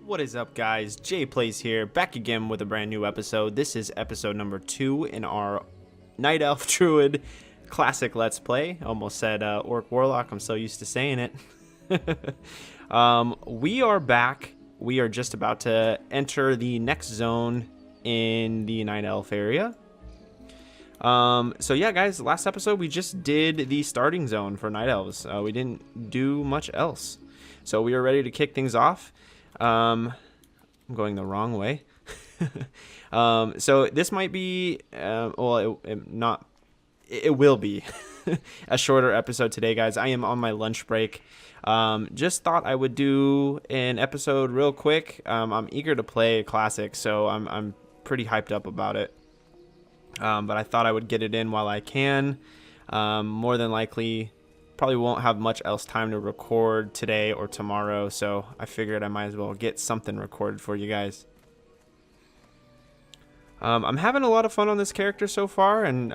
What is up, guys? Jay Plays here, back again with a brand new episode. This is episode number 2 in our Night Elf Druid classic Let's Play. Almost said Orc Warlock, I'm so used to saying it. We are back. We are just about to enter the next zone in the Night Elf area. So yeah, guys, last episode we just did the starting zone for Night Elves. We didn't do much else. So we are ready to kick things off. I'm going the wrong way. So this might be, well, it will be a shorter episode today, guys. I am on my lunch break. Just thought I would do an episode real quick. I'm eager to play Classic, so I'm pretty hyped up about it. But I thought I would get it in while I can. More than likely, probably won't have much else time to record today or tomorrow, so I figured I might as well get something recorded for you guys. I'm having a lot of fun on this character so far, and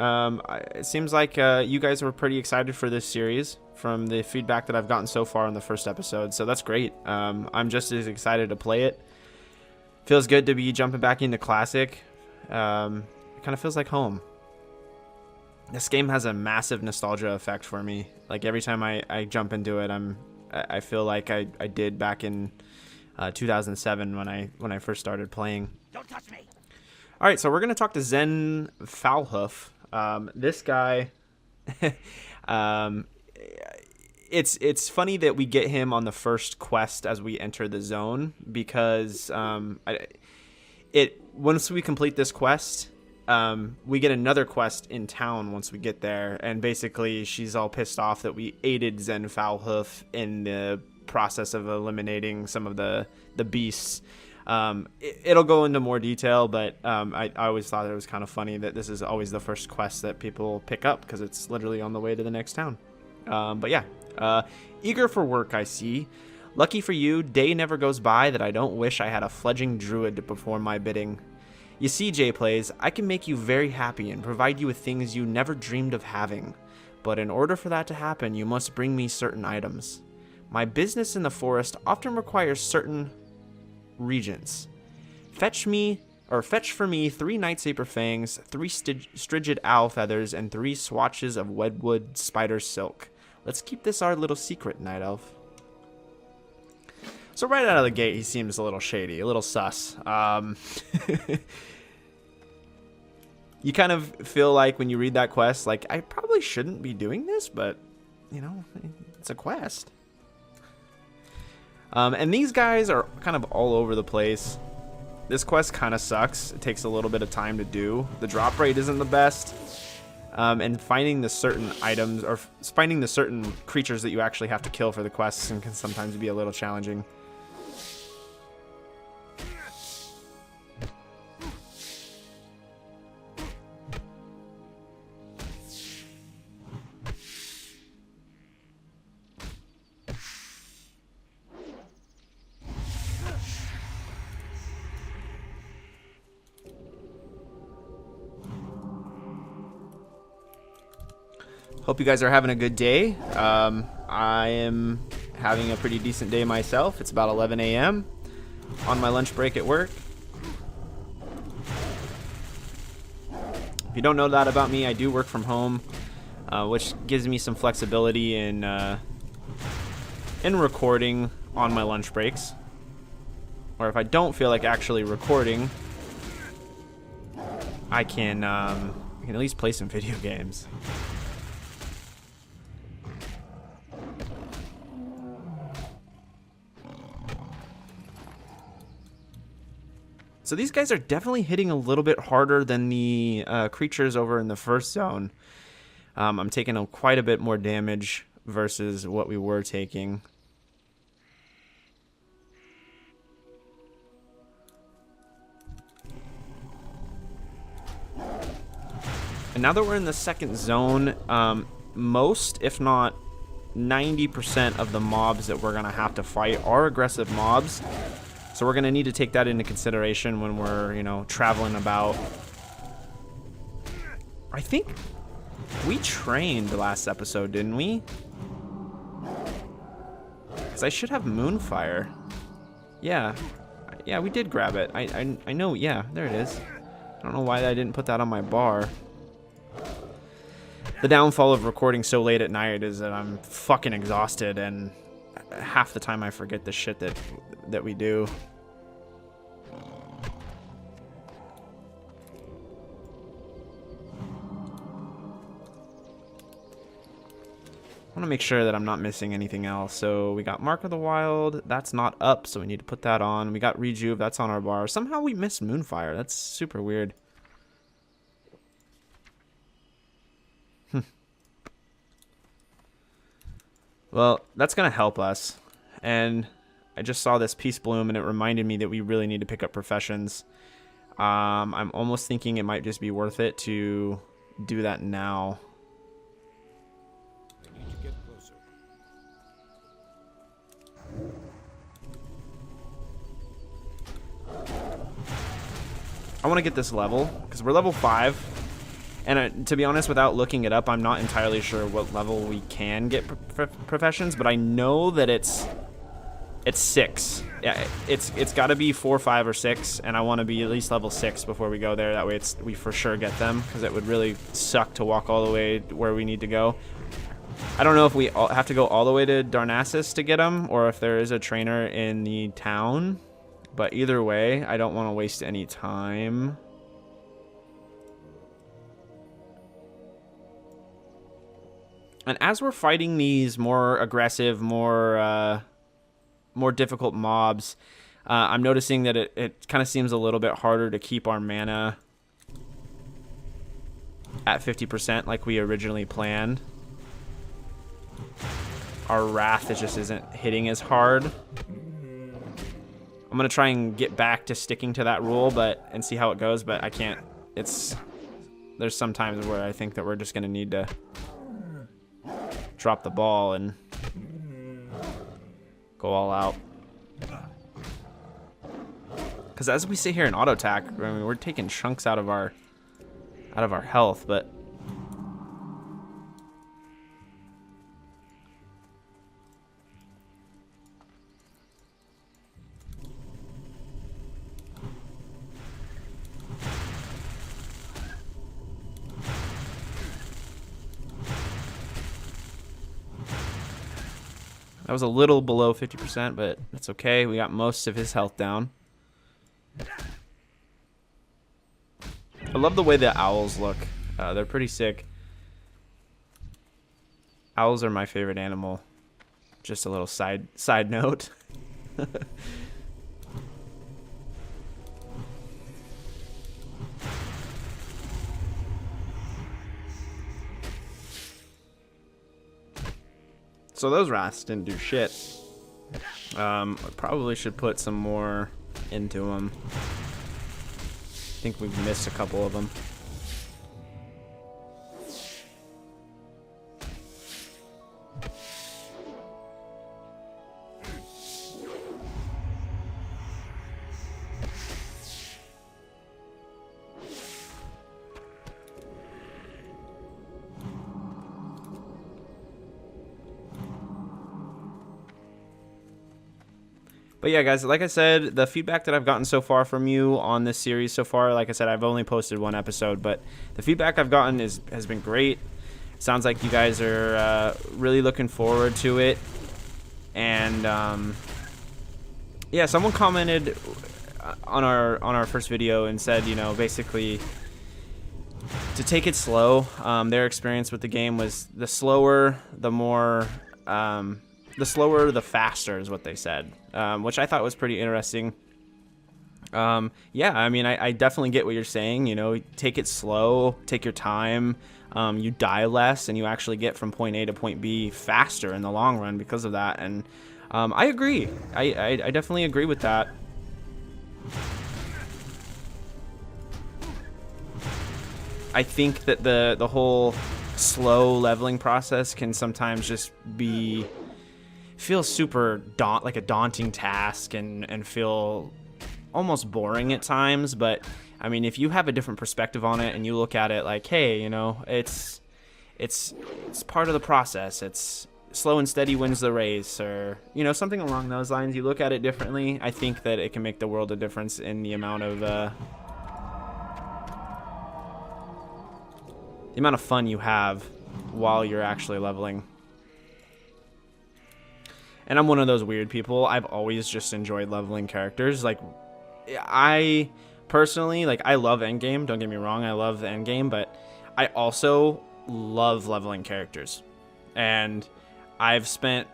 it seems like you guys were pretty excited for this series from the feedback that I've gotten so far on the first episode, so that's great. I'm just as excited to play it. Feels good to be jumping back into Classic. It kind of feels like home. This game has a massive nostalgia effect for me. Like every time I jump into it, I feel like I did back in 2007 when I first started playing. Don't touch me. All right, so we're gonna talk to Zen Foulhoof. This guy, it's funny that we get him on the first quest as we enter the zone because once we complete this quest. We get another quest in town once we get there, and basically she's all pissed off that we aided Zen Foulhoof in the process of eliminating some of the beasts. It'll go into more detail, but I always thought it was kind of funny that this is always the first quest that people pick up because it's literally on the way to the next town. But yeah, eager for work, I see. Lucky for you, day never goes by that I don't wish I had a fledgling druid to perform my bidding. You see, Jay Plays, I can make you very happy and provide you with things you never dreamed of having. But in order for that to happen, you must bring me certain items. My business in the forest often requires certain regents. Fetch for me 3 Nightsaber fangs, 3 strigid owl feathers, and 3 swatches of wedwood spider silk. Let's keep this our little secret, Night Elf. So right out of the gate, he seems a little shady, a little sus. You kind of feel like when you read that quest, like, I probably shouldn't be doing this, but, you know, it's a quest. And these guys are kind of all over the place. This quest kind of sucks. It takes a little bit of time to do. The drop rate isn't the best. And finding the certain items, or finding the certain creatures that you actually have to kill for the quests can sometimes be a little challenging. Hope you guys are having a good day. I am having a pretty decent day myself. It's about 11 a.m. on my lunch break at work. If you don't know that about me, I do work from home, which gives me some flexibility in recording on my lunch breaks. Or if I don't feel like actually recording, I can at least play some video games. So these guys are definitely hitting a little bit harder than the creatures over in the first zone. I'm taking quite a bit more damage versus what we were taking. And now that we're in the second zone, most, if not 90% of the mobs that we're going to have to fight are aggressive mobs. So we're going to need to take that into consideration when we're, you know, traveling about. I think we trained last episode, didn't we? Because I should have Moonfire. Yeah. Yeah, we did grab it. I know. Yeah, there it is. I don't know why I didn't put that on my bar. The downfall of recording so late at night is that I'm fucking exhausted, and half the time I forget the shit that we do. I want to make sure that I'm not missing anything else. So we got Mark of the Wild. That's not up, so we need to put that on. We got Rejuve. That's on our bar. Somehow we missed Moonfire. That's super weird. Well, that's going to help us. And I just saw this Peace Bloom, and it reminded me that we really need to pick up Professions. I'm almost thinking it might just be worth it to do that now. I want to get this level because we're level 5, and to be honest, without looking it up, I'm not entirely sure what level we can get professions, but I know that it's 6. Yeah, it's got to be 4, 5, or 6, and I want to be at least level 6 before we go there. That way, we for sure get them, because it would really suck to walk all the way where we need to go. I don't know if we have to go all the way to Darnassus to get them, or if there is a trainer in the town. But either way, I don't want to waste any time. And as we're fighting these more aggressive, more difficult mobs, I'm noticing that it kind of seems a little bit harder to keep our mana at 50% like we originally planned. Our Wrath just isn't hitting as hard. I'm going to try and get back to sticking to that rule and see how it goes, but I can't. There's some times where I think that we're just going to need to drop the ball and go all out. Because as we sit here in auto attack, I mean, we're taking chunks out of our health, but that was a little below 50%, but that's okay. We got most of his health down. I love the way the owls look. They're pretty sick. Owls are my favorite animal. Just a little side note. So those Wraths didn't do shit. I probably should put some more into them. I think we've missed a couple of them. But yeah, guys, like I said, the feedback that I've gotten so far from you on this series so far, like I said, I've only posted 1 episode, but the feedback I've gotten has been great. It sounds like you guys are really looking forward to it. And yeah, someone commented on our first video and said, you know, basically to take it slow. Their experience with the game was the slower, the faster is what they said, which I thought was pretty interesting. Yeah, I mean, I definitely get what you're saying. You know, take it slow, take your time. You die less, and you actually get from point A to point B faster in the long run because of that. And I agree. I definitely agree with that. I think that the whole slow leveling process can sometimes just feel super like a daunting task and feel almost boring at times. But I mean, if you have a different perspective on it and you look at it like, hey, you know, it's part of the process. slow and steady wins the race, or, you know, something along those lines. You look at it differently. I think that it can make the world a difference in the amount of fun you have while you're actually leveling. And I'm one of those weird people. I've always just enjoyed leveling characters. Like, I personally, like, I love endgame. Don't get me wrong, I love the endgame, but I also love leveling characters. And I've spent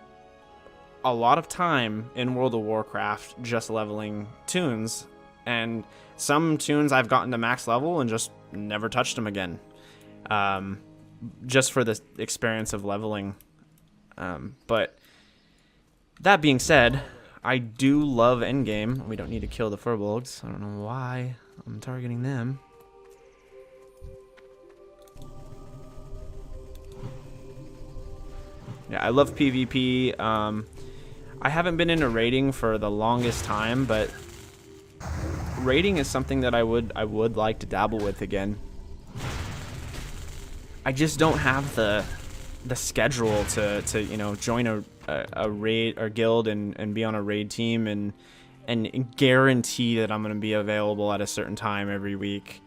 a lot of time in World of Warcraft just leveling toons. And some toons I've gotten to max level and just never touched them again. Just for the experience of leveling. But that being said, I do love endgame. We don't need to kill the furbolgs. I don't know why I'm targeting them. Yeah, I love PvP. I haven't been into raiding for the longest time, but raiding is something that I would like to dabble with again. I just don't have the schedule to you know, join a raid or guild and be on a raid team and guarantee that I'm going to be available at a certain time every week.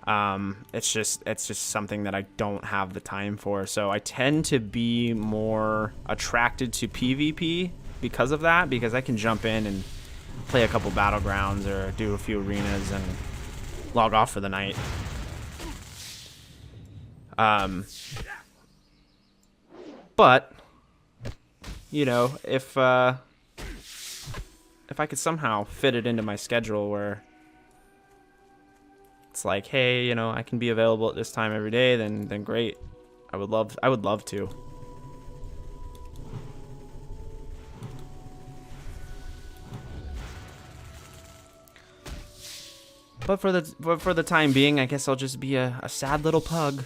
It's just something that I don't have the time for. So I tend to be more attracted to PvP because of that, because I can jump in and play a couple battlegrounds or do a few arenas and log off for the night. But you know, if I could somehow fit it into my schedule where it's like, hey, you know, I can be available at this time every day, then great. I would love to. But for the time being, I guess I'll just be a sad little pug.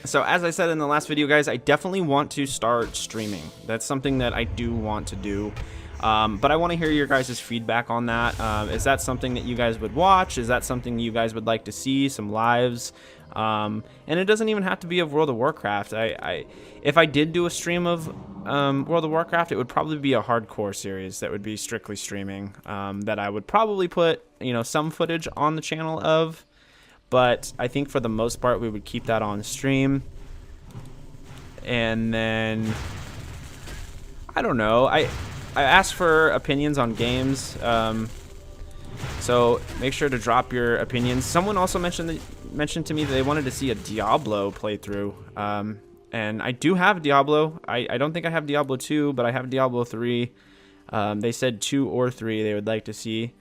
So as I said in the last video, guys, I definitely want to start streaming. That's something that I do want to do. But I want to hear your guys' feedback on that. Is that something that you guys would watch? Is that something you guys would like to see, some lives? And it doesn't even have to be of World of Warcraft. If I did do a stream of World of Warcraft, it would probably be a hardcore series that would be strictly streaming. That I would probably put, you know, some footage on the channel of. But I think for the most part, we would keep that on stream. And then, I don't know. I asked for opinions on games. So make sure to drop your opinions. Someone also mentioned to me that they wanted to see a Diablo playthrough. And I do have Diablo. I don't think I have Diablo 2, but I have Diablo 3. They said 2 or 3 they would like to see.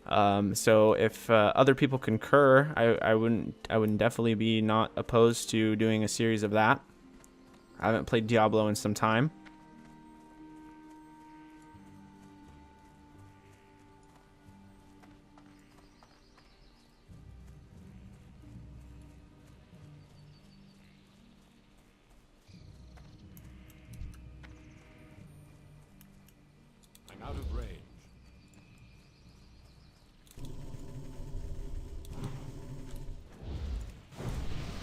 So if other people concur, I wouldn't definitely be not opposed to doing a series of that. I haven't played Diablo in some time. I'm out of range.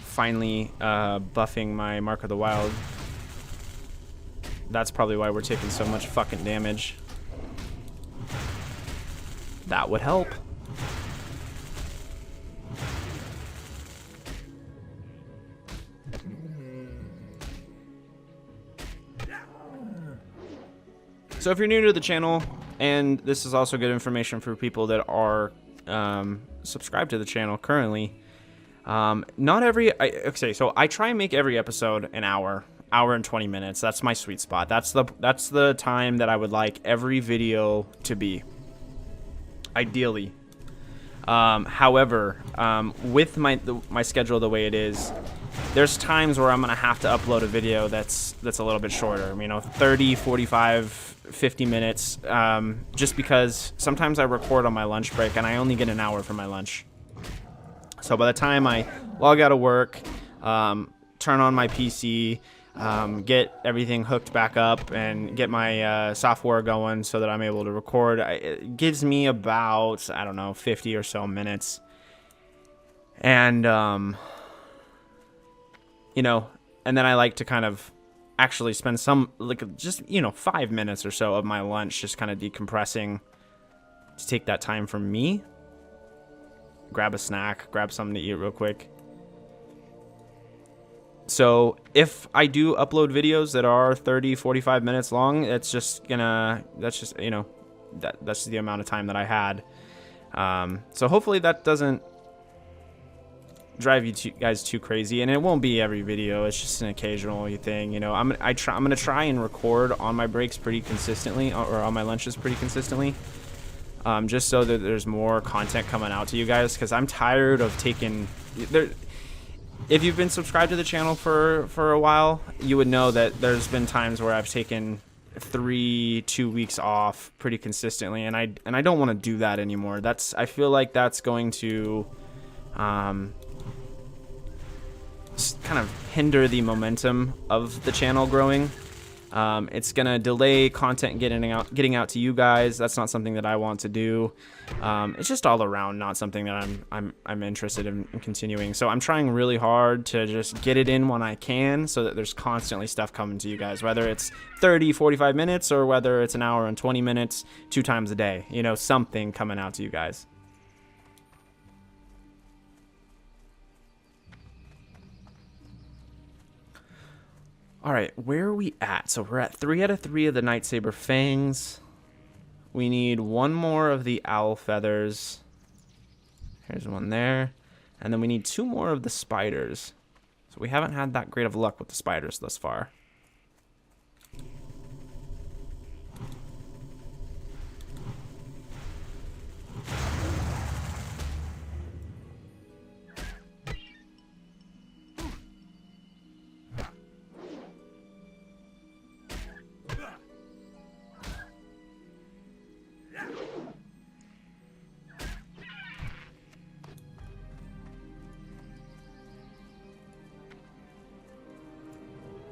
Finally buffing my Mark of the Wild. That's probably why we're taking so much fucking damage. That would help. So if you're new to the channel, and this is also good information for people that are subscribed to the channel currently, okay, so I try and make every episode an hour and 20 minutes. That's my sweet spot. That's the time that I would like every video to be, ideally. However, with my schedule the way it is, there's times where I'm gonna have to upload a video that's a little bit shorter, you know, 30, 45, 50 minutes, just because sometimes I record on my lunch break and I only get an hour for my lunch. So by the time I log out of work, turn on my PC, get everything hooked back up and get my software going so that I'm able to record. It gives me about, I don't know, 50 or so minutes. And, you know, and then I like to kind of actually spend some, like, just, 5 minutes or so of my lunch just kind of decompressing to take that time from me. Grab a snack, grab something to eat real quick. So if I do upload videos that are 30, 45 minutes long, that's just the amount of time that I had. So hopefully that doesn't drive you guys too crazy, and it won't be every video. It's just an occasional thing. I'm gonna try and record on my breaks pretty consistently, or on my lunches pretty consistently, just so that there's more content coming out to you guys, because I'm tired of taking there. If you've been subscribed to the channel for a while, you would know that there's been times where I've taken 2 weeks off pretty consistently, and I don't want to do that anymore. I feel like that's going to kind of hinder the momentum of the channel growing. It's gonna delay content getting out to you guys. That's not something that I want to do. It's just all around not something that I'm interested in continuing. So I'm trying really hard to just get it in when I can, so that there's constantly stuff coming to you guys, whether it's 30, 45 minutes or whether it's an hour and 20 minutes 2 times a day. Something coming out to you guys. All right, where are we at? So we're at 3 out of 3 of the Nightsaber Fangs. We need 1 more of the Owl Feathers. Here's 1 there. And then we need 2 more of the Spiders. So we haven't had that great of luck with the Spiders thus far.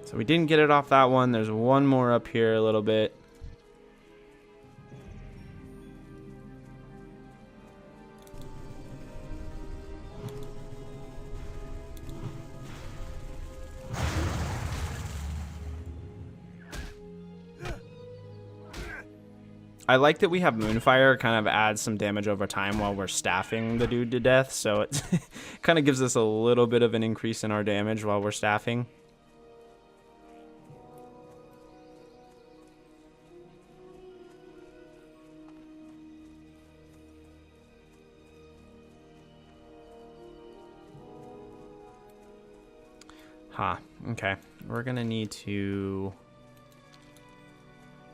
So we didn't get it off that one. There's 1 more up here a little bit. I like that we have Moonfire kind of adds some damage over time while we're staffing the dude to death. So it kind of gives us a little bit of an increase in our damage while we're staffing. Okay. We're gonna need to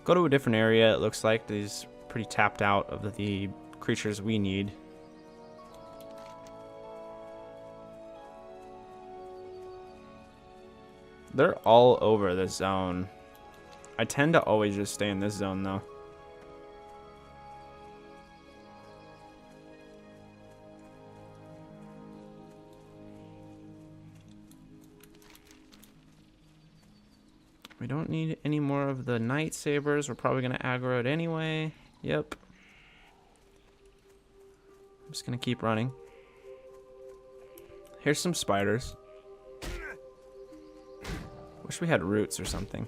go to a different area. It looks like these pretty tapped out of the creatures we need. They're all over this zone. I tend to always just stay in this zone though. We don't need any more of the Night Sabers. We're probably going to aggro it anyway. Yep. I'm just going to keep running. Here's some spiders. Wish we had roots or something.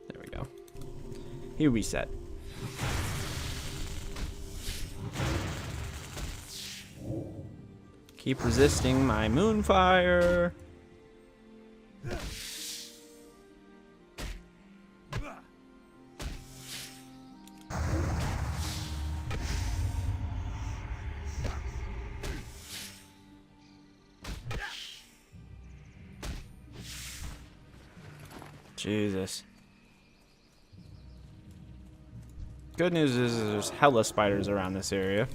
There we go. He reset. Keep resisting my Moonfire. Jesus. Good news is there's hella spiders around this area.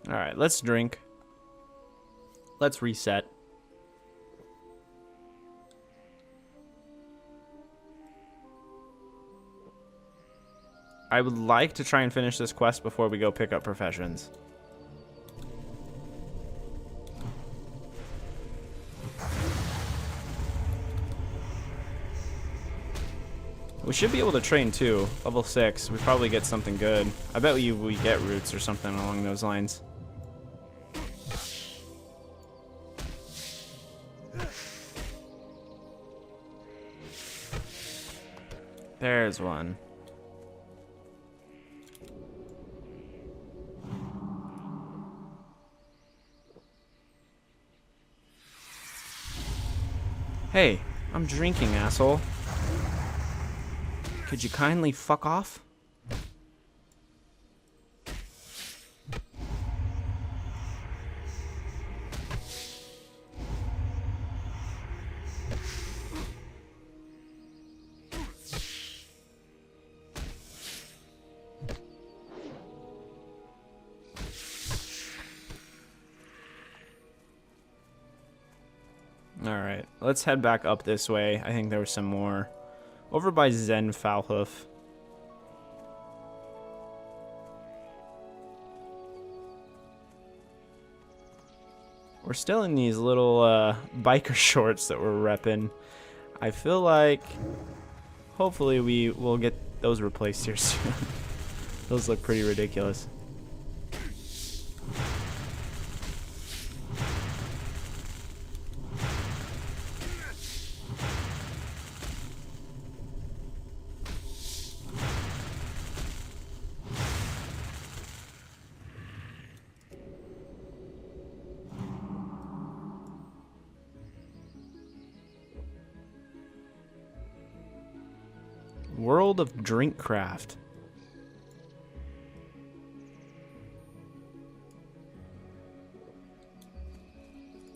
All right, let's drink. Let's reset. I would like to try and finish this quest before we go pick up professions. We should be able to train too. Level 6. We probably get something good. I bet we get roots or something along those lines. There's one. Hey, I'm drinking, asshole. Could you kindly fuck off? Alright, let's head back up this way. I think there was some more. Over by Zen Foulhoof. We're still in these little biker shorts that we're repping. I feel like hopefully we will get those replaced here soon. Those look pretty ridiculous. World of Drinkcraft.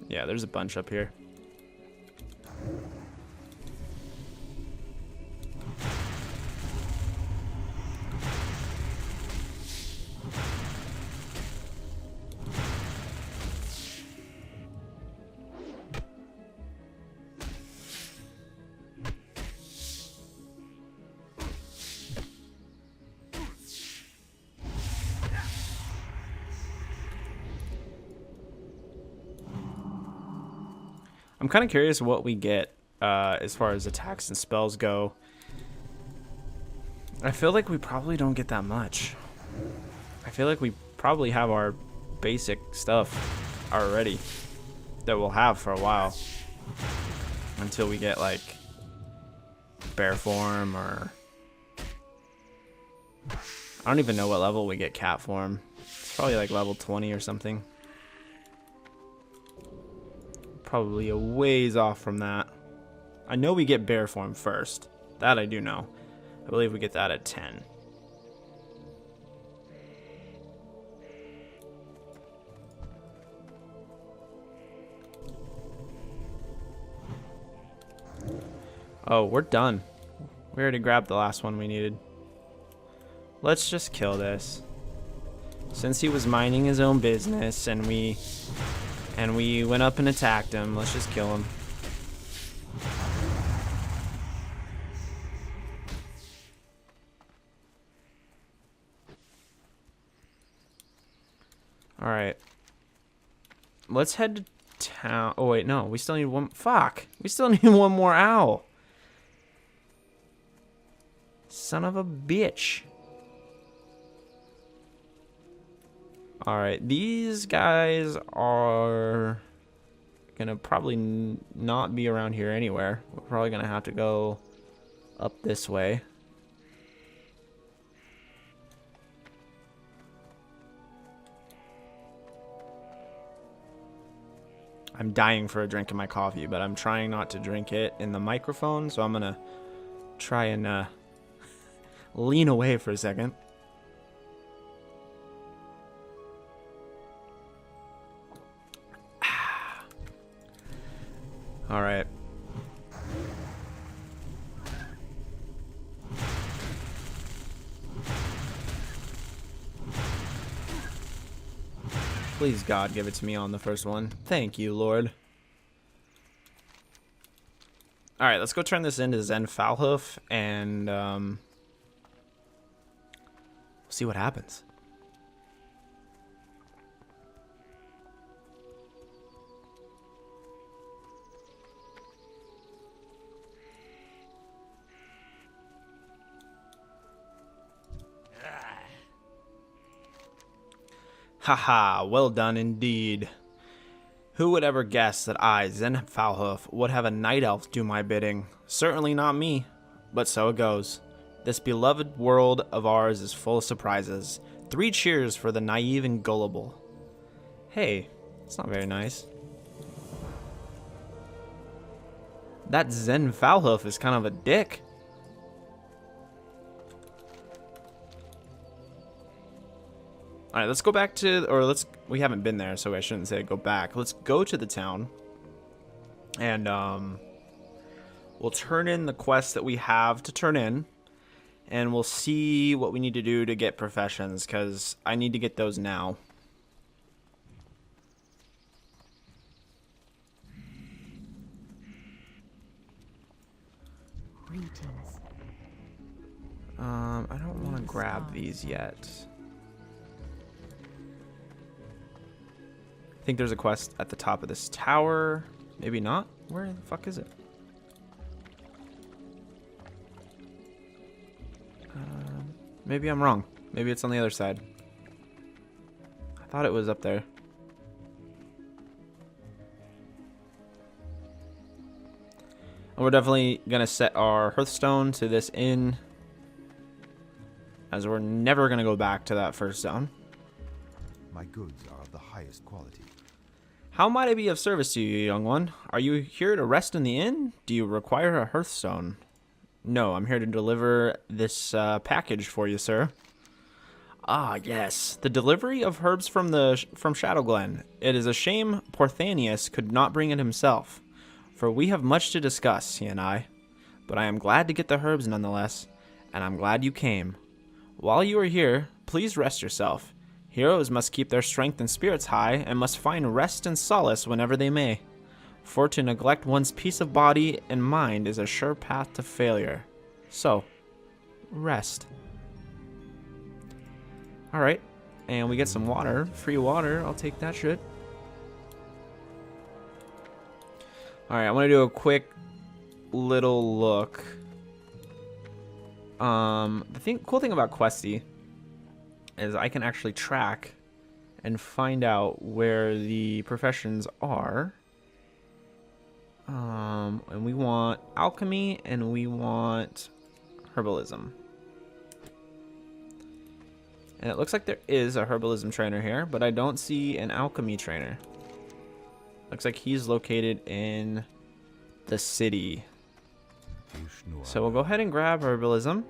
Yeah, there's a bunch up here. I'm kind of curious what we get as far as attacks and spells go. I feel like we probably don't get that much. I feel like we probably have our basic stuff already that we'll have for a while until we get like bear form, or I don't even know what level we get cat form. It's probably like level 20 or something. Probably a ways off from that. I know we get bear form first. That I do know. I believe we get that at 10. Oh, we're done. We already grabbed the last one we needed. Let's just kill this. Since he was minding his own business and we went up and attacked him, let's just kill him. Alright. Let's head to town. Oh, wait, no. We still need one. Fuck. We still need one more owl. Son of a bitch. Alright, these guys are gonna probably not be around here anywhere. We're probably gonna have to go up this way. I'm dying for a drink of my coffee, but I'm trying not to drink it in the microphone, so I'm gonna try and lean away for a second. All right. Please, God, give it to me on the first one. Thank you, Lord. Alright, let's go turn this into Zen Foulhoof and see what happens. Haha, well done indeed. Who would ever guess that I, Zen Foulhoof, would have a night elf do my bidding? Certainly not me, but so it goes. This beloved world of ours is full of surprises. 3 cheers for the naive and gullible. Hey, that's not very nice. That Zen Foulhoof is kind of a dick. Alright, let's go back to, we haven't been there, so I shouldn't say go back. Let's go to the town. And, we'll turn in the quests that we have to turn in. And we'll see what we need to do to get professions, because I need to get those now. Greetings. I don't want to grab these yet. I think there's a quest at the top of this tower. Maybe not. Where the fuck is it? Maybe I'm wrong. Maybe it's on the other side. I thought it was up there. And we're definitely going to set our Hearthstone to this inn, as we're never going to go back to that first zone. My goods are of the highest quality. How might I be of service to you, young one? Are you here to rest in the inn? Do you require a Hearthstone? No, I'm here to deliver this package for you, sir. Ah, yes. The delivery of herbs from Shadowglen. It is a shame Porthanius could not bring it himself, for we have much to discuss, he and I. But I am glad to get the herbs nonetheless, and I'm glad you came. While you are here, please rest yourself. Heroes must keep their strength and spirits high, and must find rest and solace whenever they may. For to neglect one's peace of body and mind is a sure path to failure. So, rest. Alright, and we get some water. Free water, I'll take that shit. Alright, I want to do a quick little look. The cool thing about Questy is I can actually track and find out where the professions are. And we want alchemy and we want herbalism. And it looks like there is a herbalism trainer here, but I don't see an alchemy trainer. Looks like he's located in the city. So we'll go ahead and grab herbalism.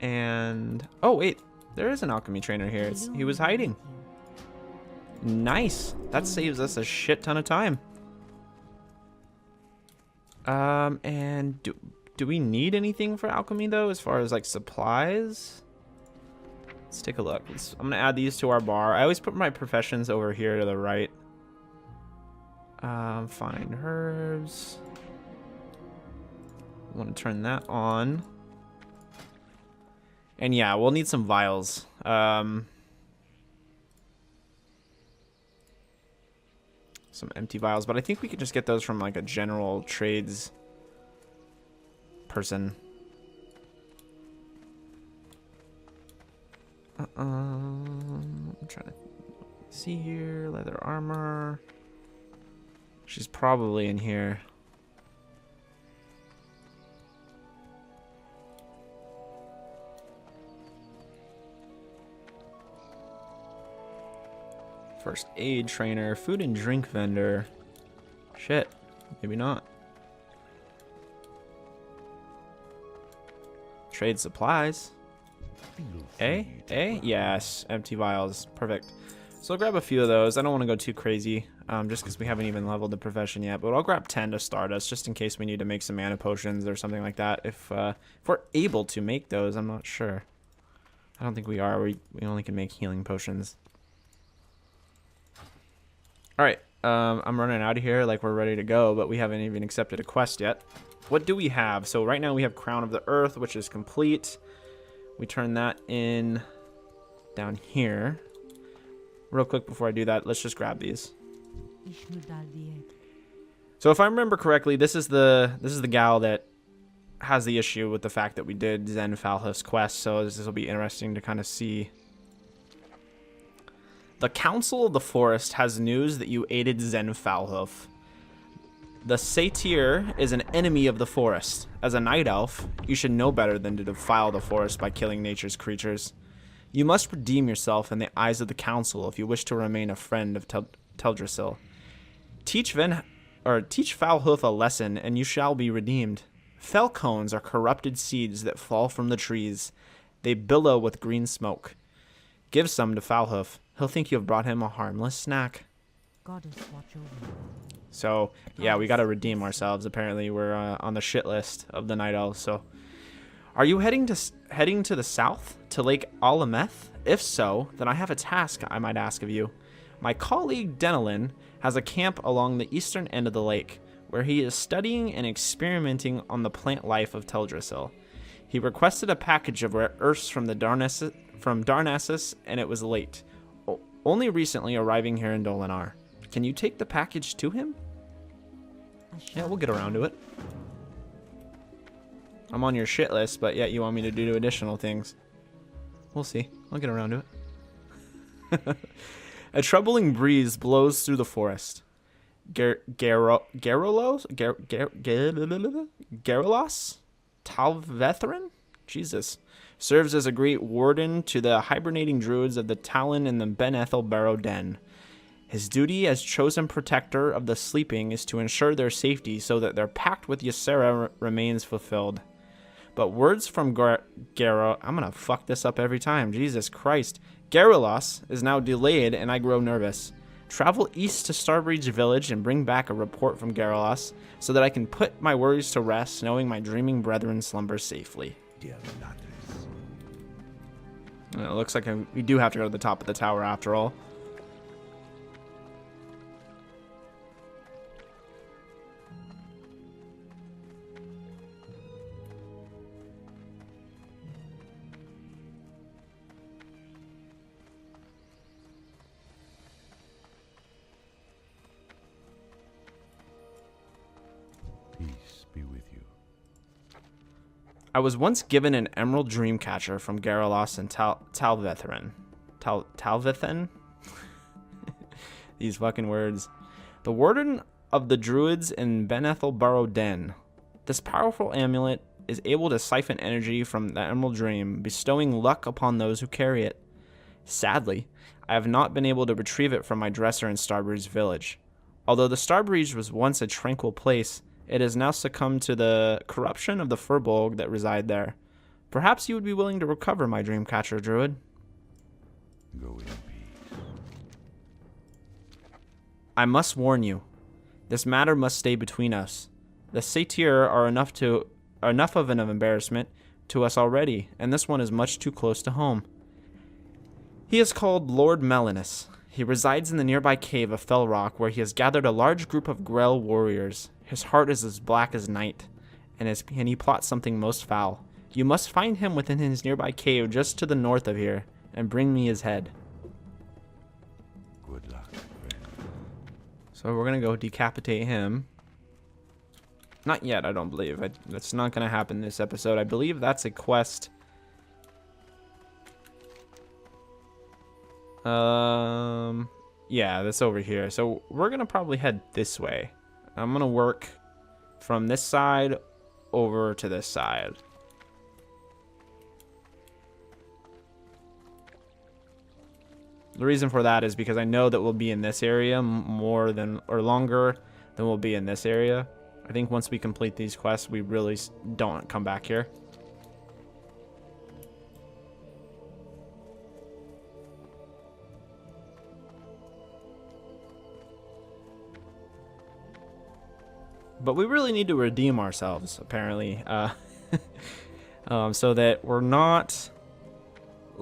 And oh wait, there is an alchemy trainer here. He was hiding. Nice. That saves us a shit ton of time. And do we need anything for alchemy though, as far as like supplies? Let's take a look. I'm gonna add these to our bar. I always put my professions over here to the right. Find herbs. I want to turn that on. And yeah, we'll need some vials. Some empty vials, but I think we could just get those from like a general trades person. I'm trying to see here. Leather armor. She's probably in here. First aid trainer, food and drink vendor. Shit, maybe not. Trade supplies. Yes, empty vials. Perfect. So I'll grab a few of those. I don't want to go too crazy, just because we haven't even leveled the profession yet. But I'll grab 10 to start us, just in case we need to make some mana potions or something like that. If we're able to make those, I'm not sure. I don't think we are. We only can make healing potions. All right. I'm running out of here like we're ready to go, but we haven't even accepted a quest yet. What do we have? So right now we have Crown of the Earth, which is complete. We turn that in down here. Real quick before I do that, let's just grab these. So if I remember correctly, this is the gal that has the issue with the fact that we did Zen Falhoof's quest, so this will be interesting to kind of see. The Council of the Forest has news that you aided Zen Falhoof. The satyr is an enemy of the forest. As a night elf, you should know better than to defile the forest by killing nature's creatures. You must redeem yourself in the eyes of the council if you wish to remain a friend of Teldrassil. Teach Falhoof a lesson, and you shall be redeemed. Fell cones are corrupted seeds that fall from the trees. They billow with green smoke. Give some to Falhoof. He'll think you have brought him a harmless snack. Goddess watch over you. So, yeah, we got to redeem ourselves. Apparently, we're on the shit list of the Night Elves. So, are you heading to the south, to Lake Alameth? If so, then I have a task I might ask of you. My colleague Denelin has a camp along the eastern end of the lake, where he is studying and experimenting on the plant life of Teldrassil. He requested a package of rare earths from Darnassus, and it was late. Only recently arriving here in Dolinar. Can you take the package to him? Yeah, we'll get around to it. I'm on your shit list, but yet you want me to do additional things. We'll see. I'll get around to it. A troubling breeze blows through the forest. Garrolos? Talvethrin? Jesus. Serves as a great warden to the hibernating druids of the Talon in the Ben Ethel Barrow Den. His duty as chosen protector of the sleeping is to ensure their safety so that their pact with Ysera remains fulfilled. But words from Garrow... I'm gonna fuck this up every time. Jesus Christ. Garrolos is now delayed and I grow nervous. Travel east to Starbreeze Village and bring back a report from Garrolos so that I can put my worries to rest knowing my dreaming brethren slumber safely. It looks like we do have to go to the top of the tower after all. Peace be with you. I was once given an emerald dreamcatcher from Garrolos and Talvethrin. Talvethen? These fucking words. The warden of the druids in Ben Ethel Barrow Den. This powerful amulet is able to siphon energy from the emerald dream, bestowing luck upon those who carry it. Sadly, I have not been able to retrieve it from my dresser in Starbreeze Village. Although the Starbreeze was once a tranquil place, it has now succumbed to the corruption of the Furbolg that reside there. Perhaps you would be willing to recover my dreamcatcher, Druid. Go in peace. I must warn you. This matter must stay between us. The satyr are enough of an embarrassment to us already, and this one is much too close to home. He is called Lord Melanus. He resides in the nearby cave of Fell Rock, where he has gathered a large group of Grell warriors. His heart is as black as night, and he plots something most foul. You must find him within his nearby cave just to the north of here, and bring me his head. Good luck, friend. So we're going to go decapitate him. Not yet, I don't believe. That's not going to happen this episode. I believe that's a quest. Yeah, that's over here. So we're going to probably head this way. I'm going to work from this side over to this side. The reason for that is because I know that we'll be in this area longer than we'll be in this area. I think once we complete these quests, we really don't come back here. But we really need to redeem ourselves, apparently, so that we're not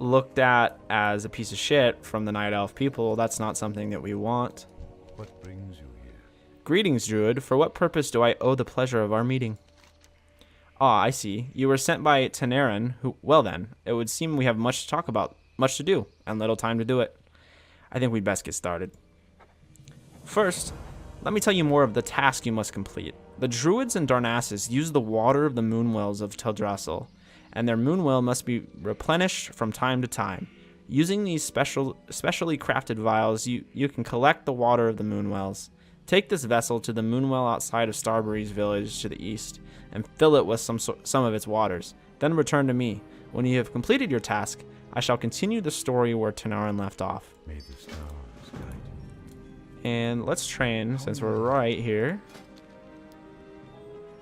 looked at as a piece of shit from the Night Elf people. That's not something that we want. What brings you here? Greetings, Druid. For what purpose do I owe the pleasure of our meeting? Ah, I see. You were sent by Tenaran, who... Well then, it would seem we have much to talk about, much to do, and little time to do it. I think we'd best get started. First, let me tell you more of the task you must complete. The Druids and Darnassus use the water of the moonwells of Teldrassil, and their moonwell must be replenished from time to time. Using these specially crafted vials, you can collect the water of the moonwells. Take this vessel to the moonwell outside of Starbury's village to the east, and fill it with some of its waters. Then return to me. When you have completed your task, I shall continue the story where Tenaran left off. May the stars guide you. And let's train, since we're right here.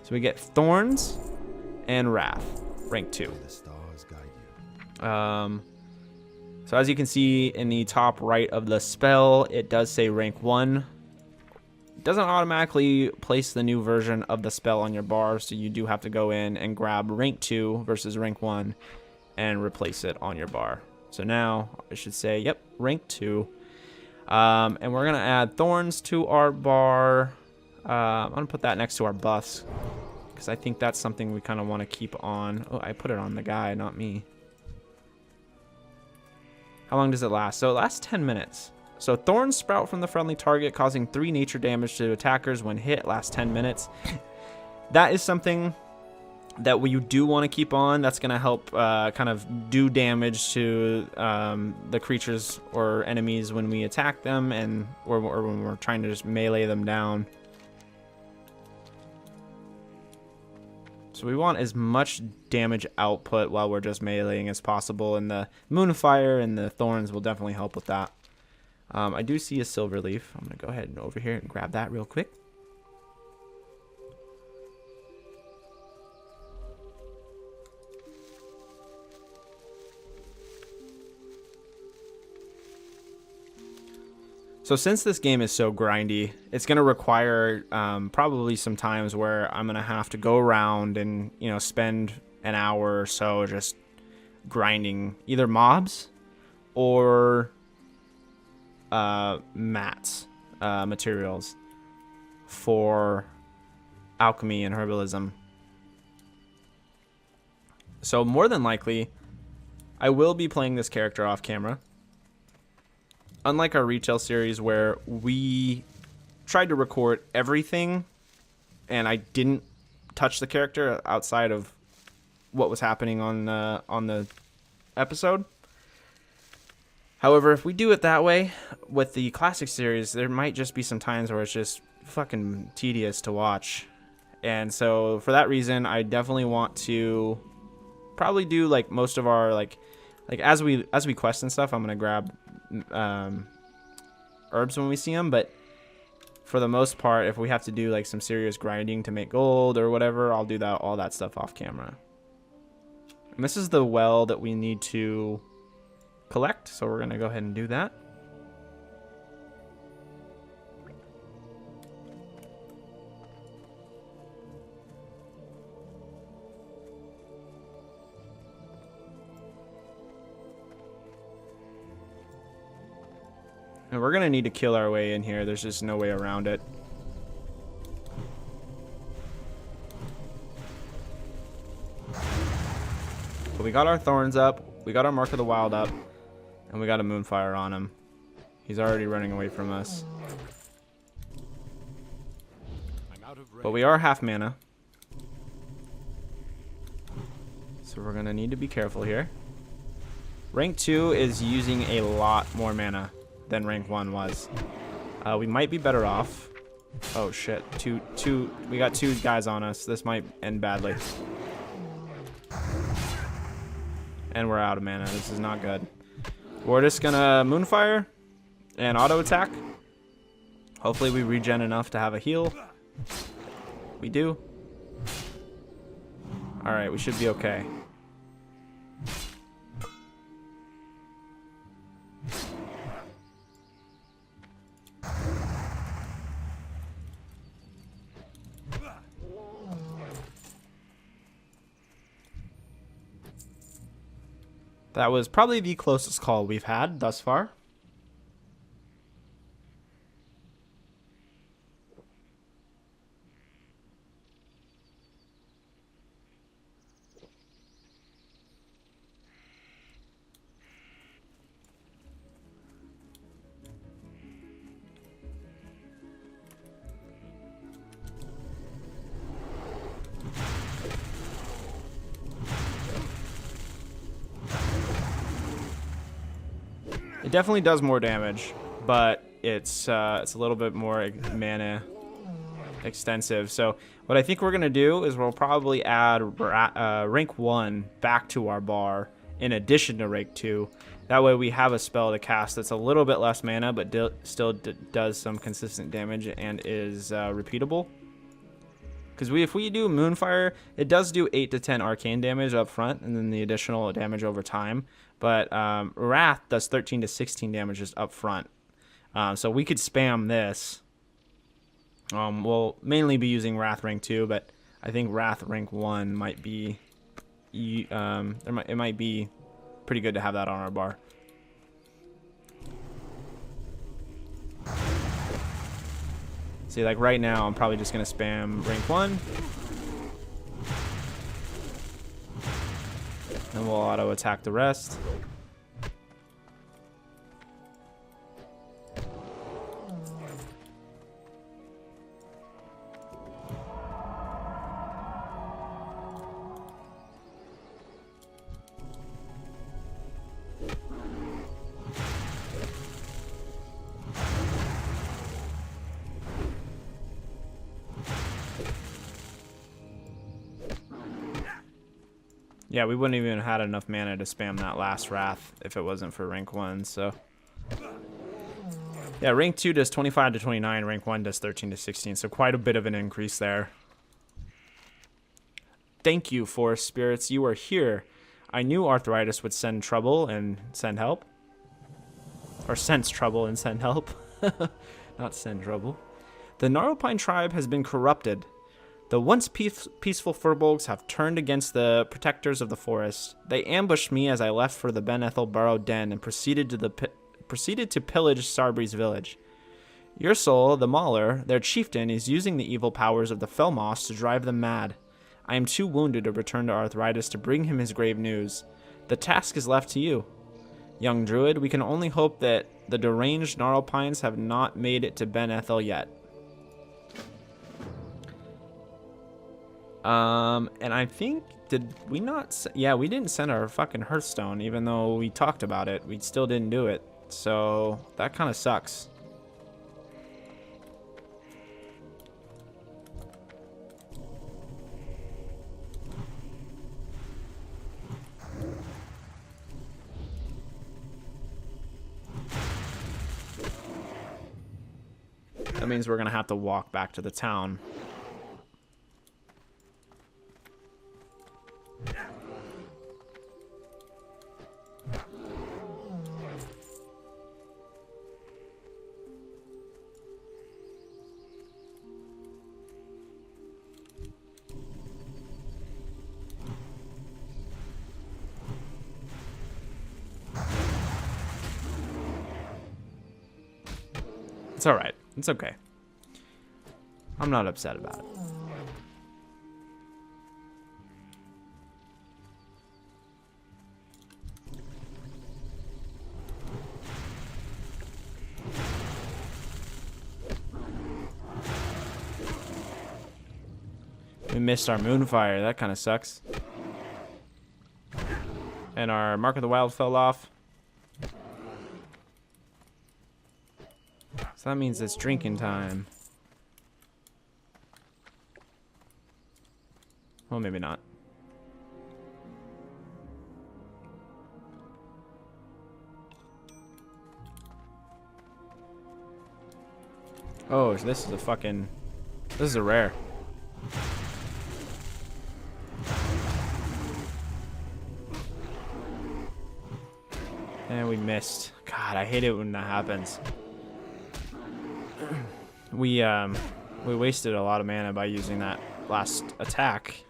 So we get Thorns and Wrath, rank 2. May the stars guide you. So as you can see in the top right of the spell, it does say rank 1. It doesn't automatically place the new version of the spell on your bar, so you do have to go in and grab rank 2 versus rank 1 and replace it on your bar. So now I should say, yep, rank 2. And we're going to add Thorns to our bar. I'm going to put that next to our buffs, because I think that's something we kind of want to keep on. Oh, I put it on the guy, not me. How long does it last? So it lasts 10 minutes. So Thorns sprout from the friendly target, causing 3 nature damage to attackers when hit. Lasts 10 minutes. That is something that you do want to keep on. That's going to help kind of do damage to the creatures or enemies when we attack them, and or when we're trying to just melee them down. So we want as much damage output while we're just meleeing as possible, and the Moonfire and the Thorns will definitely help with that. I do see a Silver Leaf. I'm going to go ahead and over here and grab that real quick. So since this game is so grindy, it's going to require probably some times where I'm going to have to go around and, you know, spend an hour or so just grinding either mobs or mats, materials for alchemy and herbalism. So more than likely, I will be playing this character off camera. Unlike our retail series where we tried to record everything and I didn't touch the character outside of what was happening on the episode. However, if we do it that way with the classic series, there might just be some times where it's just fucking tedious to watch. And so for that reason, I definitely want to probably do like most of our like as we quest and stuff, I'm going to grab herbs when we see them, but for the most part, if we have to do like some serious grinding to make gold or whatever, I'll do all that stuff off camera. And this is the well that we need to collect, so we're gonna go ahead and do that. And we're going to need to kill our way in here. There's just no way around it. But we got our Thorns up. We got our Mark of the Wild up. And we got a Moonfire on him. He's already running away from us. I'm out of range. But we are half mana. So we're going to need to be careful here. Rank 2 is using a lot more mana than rank 1 was. We might be better off. Oh shit, we got 2 guys on us. This might end badly. And we're out of mana. This is not good. We're just gonna Moonfire and auto attack. Hopefully we regen enough to have a heal. We do. Alright, we should be okay. That was probably the closest call we've had thus far. It definitely does more damage, but it's a little bit more mana extensive. So what I think we're gonna do is we'll probably add rank 1 back to our bar in addition to rank 2. That way we have a spell to cast that's a little bit less mana, but still does some consistent damage and is repeatable. Because if we do Moonfire, it does do 8 to 10 arcane damage up front, and then the additional damage over time. But Wrath does 13 to 16 damage just up front. So we could spam this. We'll mainly be using Wrath rank 2, but I think Wrath rank 1 might be... it might be pretty good to have that on our bar. See, like right now, I'm probably just going to spam rank 1. And we'll auto attack the rest. Yeah, we wouldn't even have had enough mana to spam that last Wrath if it wasn't for rank 1, so... Yeah, rank 2 does 25 to 29, rank 1 does 13 to 16, so quite a bit of an increase there. Thank you, Forest Spirits, you are here. I knew Arthritis would send trouble and send help. Or sense trouble and send help. Not send trouble. The Gnarlpine tribe has been corrupted. The once peaceful Furbolgs have turned against the protectors of the forest. They ambushed me as I left for the Ben Ethel Burrow Den and proceeded to pillage Sarbri's village. Your soul, the Mauler, their chieftain, is using the evil powers of the Felmoss to drive them mad. I am too wounded to return to Arthritis to bring him his grave news. The task is left to you. Young Druid, we can only hope that the deranged Gnarlpines have not made it to Ben Ethel yet. And I think, did we not, yeah, we didn't send our fucking Hearthstone, even though we talked about it. We still didn't do it. So, that kind of sucks. That means we're gonna have to walk back to the town. It's alright. It's okay. I'm not upset about it. We missed our Moonfire. That kind of sucks. And our Mark of the Wild fell off. So that means it's drinking time. Well, maybe not. Oh, this is a fucking... This is a rare. And we missed. God, I hate it when that happens. We wasted a lot of mana by using that last attack.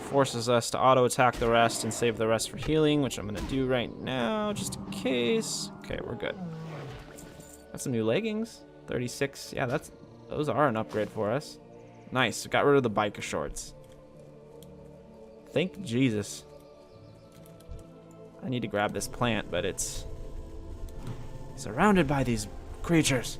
forces us to auto-attack the rest and save the rest for healing, which I'm going to do right now, just in case. Okay, we're good. Got some new leggings. 36. Yeah, those are an upgrade for us. Nice. Got rid of the biker shorts. Thank Jesus. I need to grab this plant, but it's surrounded by these creatures.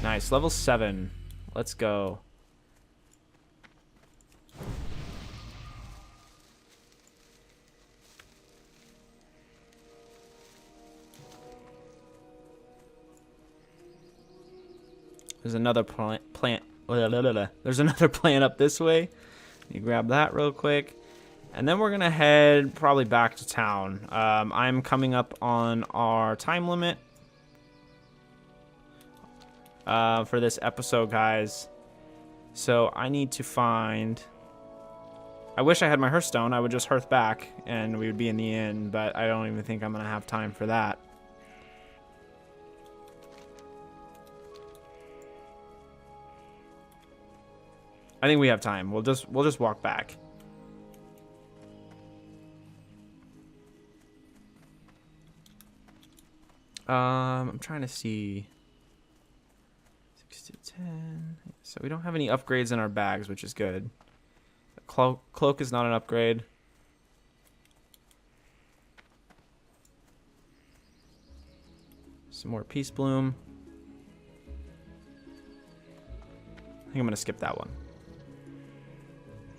Nice, level 7. Let's go. There's another plant. There's another plant up this way. You grab that real quick. And then we're going to head probably back to town. I'm coming up on our time limit for this episode, guys. So I need to find... I wish I had my Hearthstone. I would just Hearth back and we would be in the inn, but I don't even think I'm going to have time for that. I think we have time. We'll just walk back. I'm trying to see. 6 to 10. So we don't have any upgrades in our bags, which is good. Cloak is not an upgrade. Some more Peace Bloom. I think I'm gonna skip that one.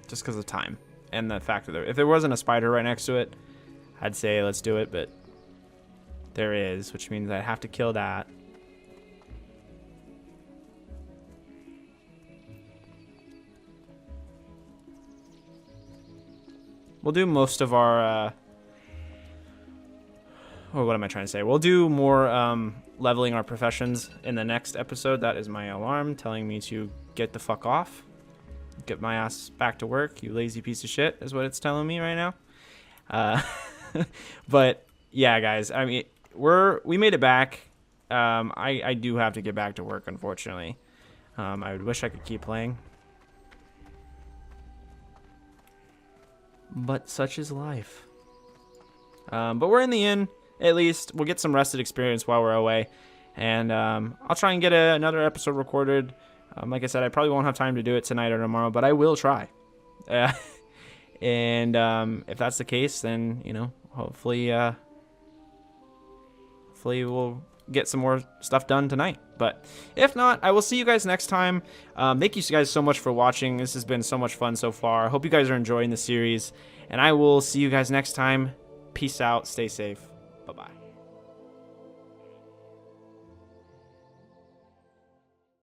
Just because of time and the fact that if there wasn't a spider right next to it, I'd say let's do it, but there is, which means I have to kill that. We'll do most of our, or what am I trying to say? We'll do more leveling our professions in the next episode. That is my alarm telling me to get the fuck off. Get my ass back to work, you lazy piece of shit, is what it's telling me right now. But yeah, guys, I mean, we made it back. I do have to get back to work, unfortunately. I would wish I could keep playing, but such is life. But we're in the inn, at least. We'll get some rested experience while we're away, and I'll try and get another episode recorded. Like I said, I probably won't have time to do it tonight or tomorrow, but I will try. And if that's the case, then, you know, hopefully we'll get some more stuff done tonight. But if not, I will see you guys next time. Thank you guys so much for watching. This has been so much fun so far. I hope you guys are enjoying the series, and I will see you guys next time. Peace out. Stay safe. Bye-bye.